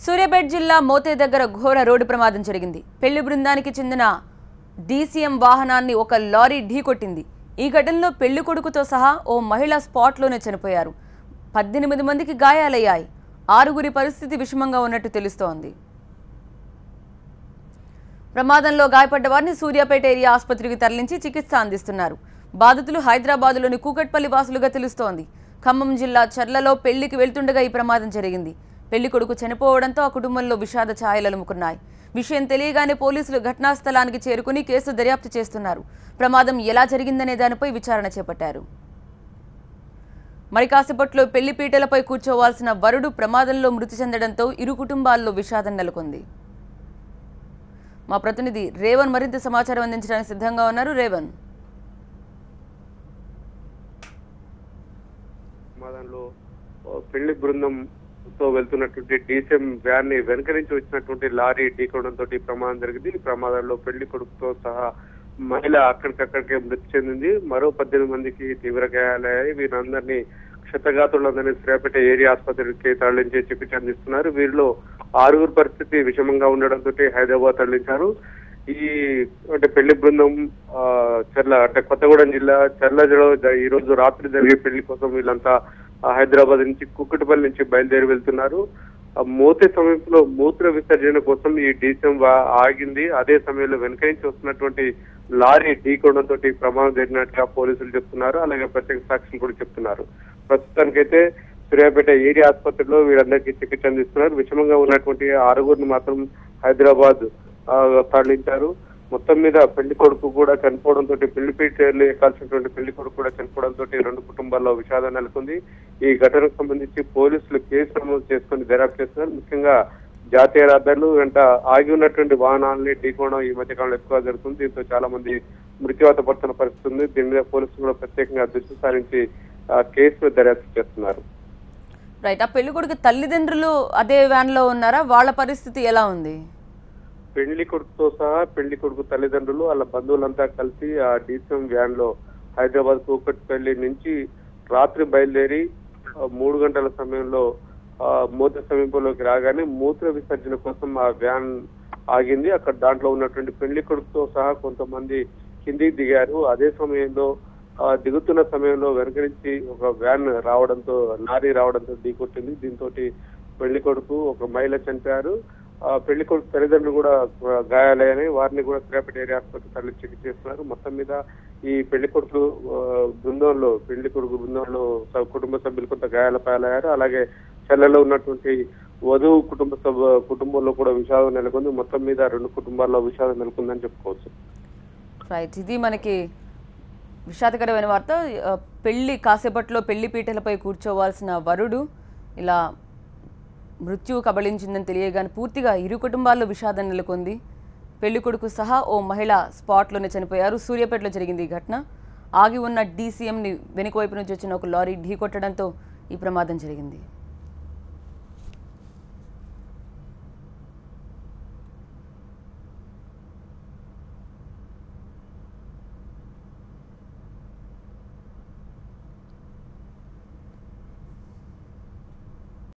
సూర్యాపేట జిల్లా మోతే దగ్గర ఘోర రోడ్డు ప్రమాదం జరిగింది. పెళ్లి బృందానికి చెందిన డీసీఎం వాహనాన్ని ఒక లారీ ఢీకొట్టింది. ఈ ఘటనలో పెళ్లి కొడుకుతో సహా ఓ మహిళ స్పాట్లోనే చనిపోయారు. 18 మందికి గాయాలయ్యాయి. 6గురి పరిస్థితి విషమంగా ఉన్నట్టు తెలుస్తోంది. ప్రమాదంలో గాయపడ్డ వారిని సూర్యాపేట ఏరియా ఆసుపత్రికి తరలించి చికిత్స అందిస్తున్నారు. బాధితులు హైదరాబాద్లోని కూకట్పల్లి వాసులుగా తెలుస్తోంది. ఖమ్మం జిల్లా చర్లలో పెళ్లికి వెళ్తుండగా ఈ ప్రమాదం జరిగింది. పెళ్లి కొడుకు చనిపోవడంతో ఆ కుటుంబంలో విషాద ఛాయలు అలుముకున్నాయి. విషయం తెలియగానే పోలీసులు ఘటనా స్థలానికి చేరుకుని కేసు దర్యాప్తు చేస్తున్నారు. ప్రమాదం ఎలా జరిగిందనే దానిపై విచారణ చేపట్టారు. మరి కాసేపట్లో పెళ్లి పీటలపై కూర్చోవాల్సిన వరుడు ప్రమాదంలో మృతి చెందడంతో ఇరు కుటుంబాల్లో విషాదం నెలకొంది. మా ప్రతినిధి రేవన్ మరింత సమాచారం అందించడానికి సిద్ధంగా ఉన్నారు. రేవన్, పెళ్లి బృందంతో వెళ్తున్నటువంటి డీసీఎం వ్యాన్ ని వెనక నుంచి వచ్చినటువంటి లారీ ఢీకొనడంతో ఈ ప్రమాదం జరిగింది. ఈ ప్రమాదంలో పెళ్లి కొడుకుతో సహా మహిళ అక్కడికక్కడికే మృతి చెందింది. మరో 18 మందికి తీవ్ర గాయాలయ్యాయి. వీరందరినీ క్షతగాతులందరినీ సూర్యాపేట ఏరియా ఆసుపత్రికి తరలించి చికిత్స అందిస్తున్నారు. వీరిలో 6గురి పరిస్థితి విషమంగా ఉండడంతో హైదరాబాద్ తరలించారు. అంటే పెళ్లి బృందం చర్ల అంటే కొత్తగూడెం జిల్లా చర్లలో ఈ రోజు రాత్రి జరిగే పెళ్లి కోసం వీళ్ళంతా హైదరాబాద్ నుంచి కుక్కటిపల్లి నుంచి బయలుదేరి వెళ్తున్నారు. మోతే సమీపంలో మూత్ర విసర్జన కోసం ఈ డీసీఎం ఆగింది. అదే సమయంలో వెనక నుంచి వస్తున్నటువంటి లారీ ఢీకొనడంతో ప్రమాదం జరిగినట్టుగా పోలీసులు చెప్తున్నారు. అలాగే ప్రత్యేక సాక్షులు కూడా చెప్తున్నారు. ప్రస్తుతానికైతే సూర్యాపేట ఏరియా ఆసుపత్రిలో వీరందరికీ చికిత్స అందిస్తున్నారు. విషమంగా ఉన్నటువంటి 6గురిని మాత్రం హైదరాబాద్ తరలించారు. మొత్తం మీద పెళ్లి కొడుకు కూడా చనిపోవడంతో పెళ్లి పీటలు ఎక్కాల్సినటువంటి పెళ్లి కొడుకు కూడా చనిపోవడంతో 2 కుటుంబాల్లో విషాదం నెలకొంది. ఈ ఘటనకు సంబంధించి పోలీసులు కేసు నమోదు చేసుకుని దర్యాప్తు చేస్తున్నారు. ముఖ్యంగా జాతీయ రహదారులు వెంట ఆగి ఉన్నటువంటి వాహనాలని ఢీకొనడం ఈ మధ్య కాలంలో ఎక్కువ జరుగుతుంది. దీంతో చాలా మంది మృత్యువాత పడుతున్న పరిస్థితి ఉంది. దీని మీద పోలీసులు కూడా ప్రత్యేకంగా దృష్టి సారించి కేసును దర్యాప్తు చేస్తున్నారు. రైట్, ఆ పెళ్లి కొడుకు తల్లిదండ్రులు అదే వ్యాన్ లో ఉన్నారా? వాళ్ళ పరిస్థితి ఎలా ఉంది? పెళ్లి కొడుకుతో సహా పెళ్లి కొడుకు తల్లిదండ్రులు వాళ్ళ బంధువులంతా కలిసి ఆ డీసీఎం వ్యాన్ లో హైదరాబాద్ కూకట్పల్లి నుంచి రాత్రి బయలుదేరి 3 గంటల సమయంలో మోతే సమీపంలోకి రాగానే మూత్ర విసర్జన కోసం ఆ వ్యాన్ ఆగింది. అక్కడ దాంట్లో ఉన్నటువంటి పెళ్లి కొడుకుతో సహా కొంతమంది కిందికి దిగారు. అదే సమయంలో దిగుతున్న సమయంలో వెనక నుంచి ఒక వ్యాన్ రావడంతో లారీ రావడంతో ఢీకొట్టింది. దీంతో పెళ్లి కొడుకు ఒక మహిళ చనిపోయారు. పెళ్లి కొడుకు తల్లిదండ్రులు కూడా గాయాలయ్యాయి. వారిని కూడా సూర్యాపేట ఏరియా ఆసుపత్రి తరలి చికిత్స చేస్తున్నారు. మొత్తం మీద ఈ పెళ్లి కొడుకు బృందంలో కుటుంబ సభ్యులు కొంత గాయాలపాలయ్యారు. అలాగే చెల్లెలో ఉన్నటువంటి వధువు కుటుంబంలో కూడా విషాదం నెలకొంది. మొత్తం మీద 2 కుటుంబాల్లో విషాదం నెలకొందని చెప్పుకోవచ్చు. రైట్, ఇది మనకి విషాదకరమైన వార్త. కాసేపట్లో పెళ్లి పీటలపై కూర్చోవాల్సిన వరుడు ఇలా మృత్యువు కబళించిందని తెలియగానే పూర్తిగా ఇరు కుటుంబాల్లో విషాదం నెలకొంది. పెళ్లి కొడుకు సహా ఓ మహిళ స్పాట్లోనే చనిపోయారు. సూర్యాపేటలో జరిగింది ఈ ఘటన. ఆగి ఉన్న డీసీఎంని వెనుక వైపు నుంచి వచ్చిన ఒక లారీ ఢీకొట్టడంతో ఈ ప్రమాదం జరిగింది.